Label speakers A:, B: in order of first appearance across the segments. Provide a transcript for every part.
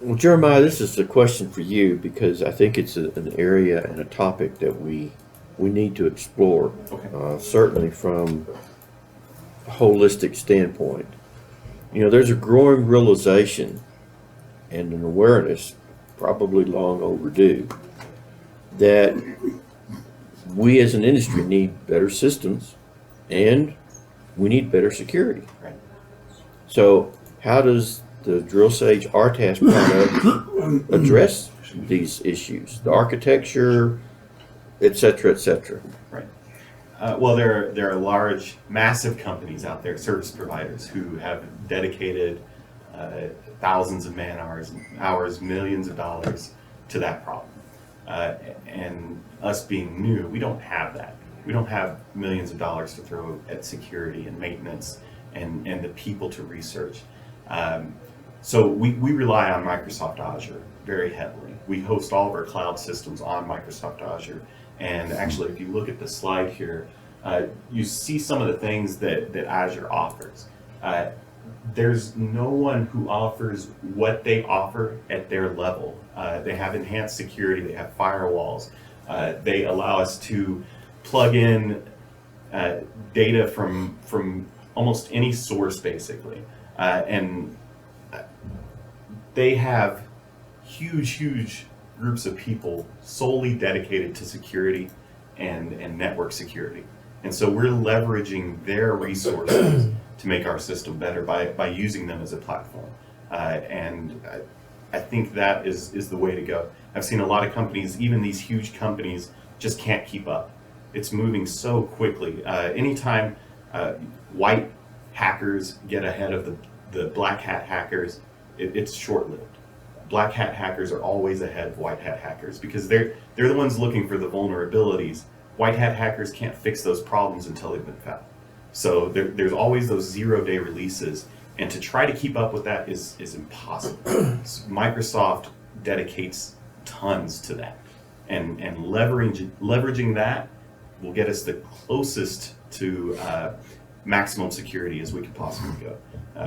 A: Well, Jeremiah, this is a question for you because I think it's an area and a topic that we need to explore,
B: Okay.
A: certainly from a holistic standpoint. You know, there's a growing realization and an awareness, probably long overdue, that we as an industry need better systems and we need better security.
B: Right.
A: So, how does the DrillSage RTAS product address these issues? The architecture, et cetera, et cetera.
B: Right. Well, there are large, massive companies out there, service providers, who have dedicated thousands of man hours, millions of dollars to that problem. And us being new, we don't have that. We don't have millions of dollars to throw at security and maintenance and the people to research. So we rely on Microsoft Azure very heavily. We host all of our cloud systems on Microsoft Azure. And actually, if you look at the slide here, you see some of the things that Azure offers. There's no one who offers what they offer at their level. They have enhanced security, they have firewalls, they allow us to plug in data from almost any source, basically. And they have huge groups of people solely dedicated to security and network security. And so we're leveraging their resources to make our system better by using them as a platform. And I think that is the way to go. I've seen a lot of companies, even these huge companies, just can't keep up. It's moving so quickly. Anytime white hackers get ahead of the black hat hackers, it's short-lived. Black hat hackers are always ahead of white hat hackers because they're the ones looking for the vulnerabilities. White hat hackers can't fix those problems until they've been found. So there's always those 0-day releases, and to try to keep up with that is impossible. Microsoft dedicates tons to that, and leveraging that will get us the closest to maximum security as we could possibly go.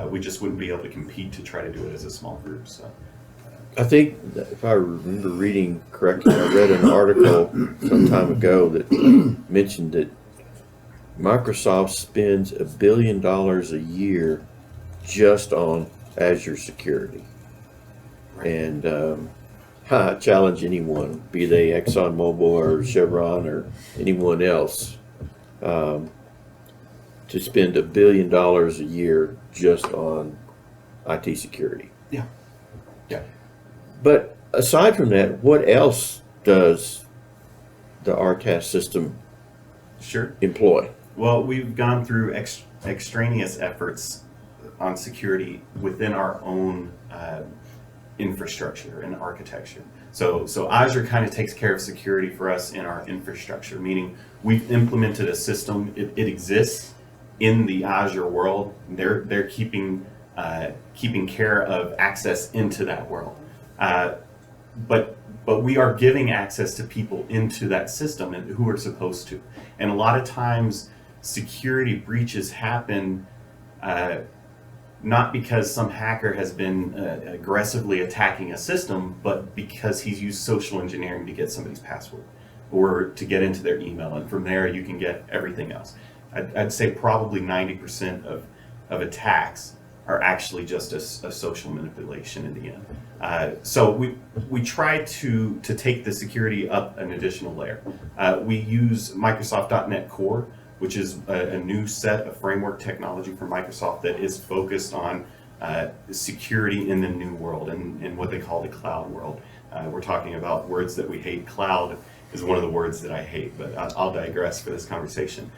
B: We just wouldn't be able to compete to try to do it as a small group. So.
A: I think that if I remember reading correctly, I read an article some time ago that mentioned that Microsoft spends $1 billion a year just on Azure security.
B: Right.
A: And I challenge anyone, be they ExxonMobil or Chevron or anyone else, to spend $1 billion a year just on IT security.
B: Yeah. Yeah.
A: But aside from that, what else does the RTAS system
B: Sure.
A: employ?
B: Well, we've gone through extraneous efforts on security within our own infrastructure and architecture. So Azure kind of takes care of security for us in our infrastructure, meaning we've implemented a system. It exists in the Azure world. They're keeping care of access into that world. But we are giving access to people into that system and who are supposed to. And a lot of times security breaches happen not because some hacker has been aggressively attacking a system, but because he's used social engineering to get somebody's password or to get into their email. And from there you can get everything else. I'd say probably 90% of attacks are actually just a social manipulation in the end. So we try to take the security up an additional layer. We use Microsoft.NET Core, which is a new set of framework technology from Microsoft that is focused on security in the new world and in what they call the cloud world. We're talking about words that we hate. Cloud is one of the words that I hate, but I'll digress for this conversation.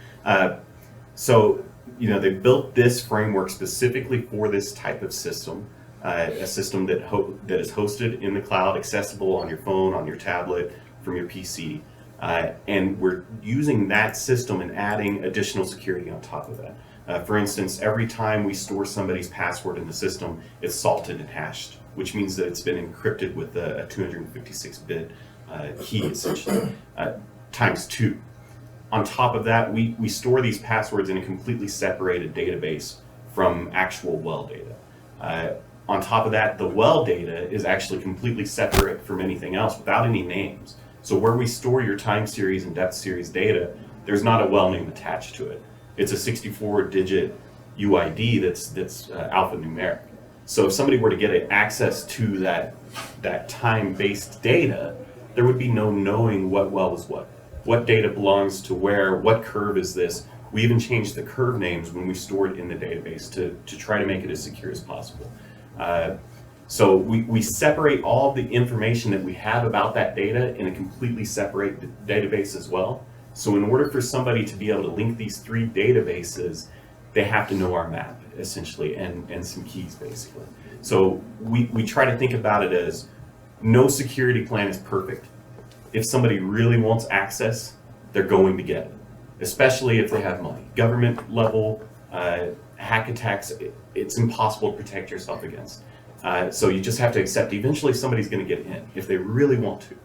B: So they built this framework specifically for this type of system, a system that is hosted in the cloud, accessible on your phone, on your tablet, from your PC. And we're using that system and adding additional security on top of that. For instance, every time we store somebody's password in the system, it's salted and hashed, which means that it's been encrypted with a 256-bit key, essentially, times 2. On top of that, we store these passwords in a completely separated database from actual well data. On top of that, the well data is actually completely separate from anything else without any names. So where we store your time series and depth series data, there's not a well name attached to it. It's a 64-digit UID that's alphanumeric. So if somebody were to get access to that time-based data, there would be no knowing what well was what data belongs to where, what curve is this. We even changed the curve names when we store it in the database to try to make it as secure as possible. So we separate all the information that we have about that data in a completely separate database as well. So in order for somebody to be able to link these three databases, they have to know our map, essentially, and some keys, basically. So we try to think about it as no security plan is perfect. If somebody really wants access, they're going to get it, especially if they have money. Government level hack attacks, it's impossible to protect yourself against. So you just have to accept eventually somebody's going to get in if they really want to.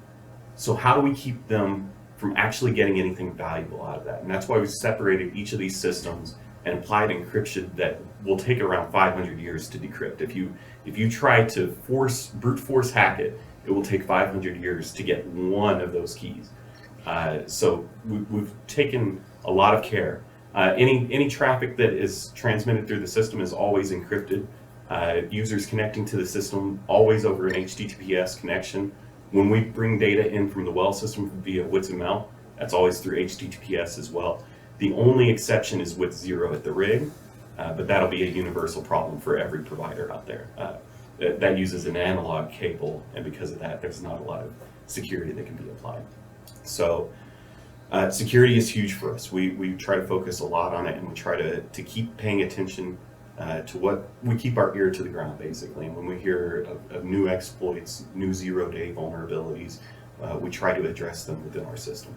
B: So how do we keep them from actually getting anything valuable out of that? And that's why we separated each of these systems and applied encryption that will take around 500 years to decrypt. If you try to brute force hack it, it will take 500 years to get one of those keys. So we've taken a lot of care. Any traffic that is transmitted through the system is always encrypted. Users connecting to the system always over an HTTPS connection. When we bring data in from the well system via WITSML, that's always through HTTPS as well. The only exception is with 0 at the rig, but that'll be a universal problem for every provider out there. That uses an analog cable, and because of that, there's not a lot of security that can be applied. So security is huge for us. We try to focus a lot on it, and we try to keep paying attention to what we keep our ear to the ground, basically. And when we hear of new exploits, new zero-day vulnerabilities, we try to address them within our system.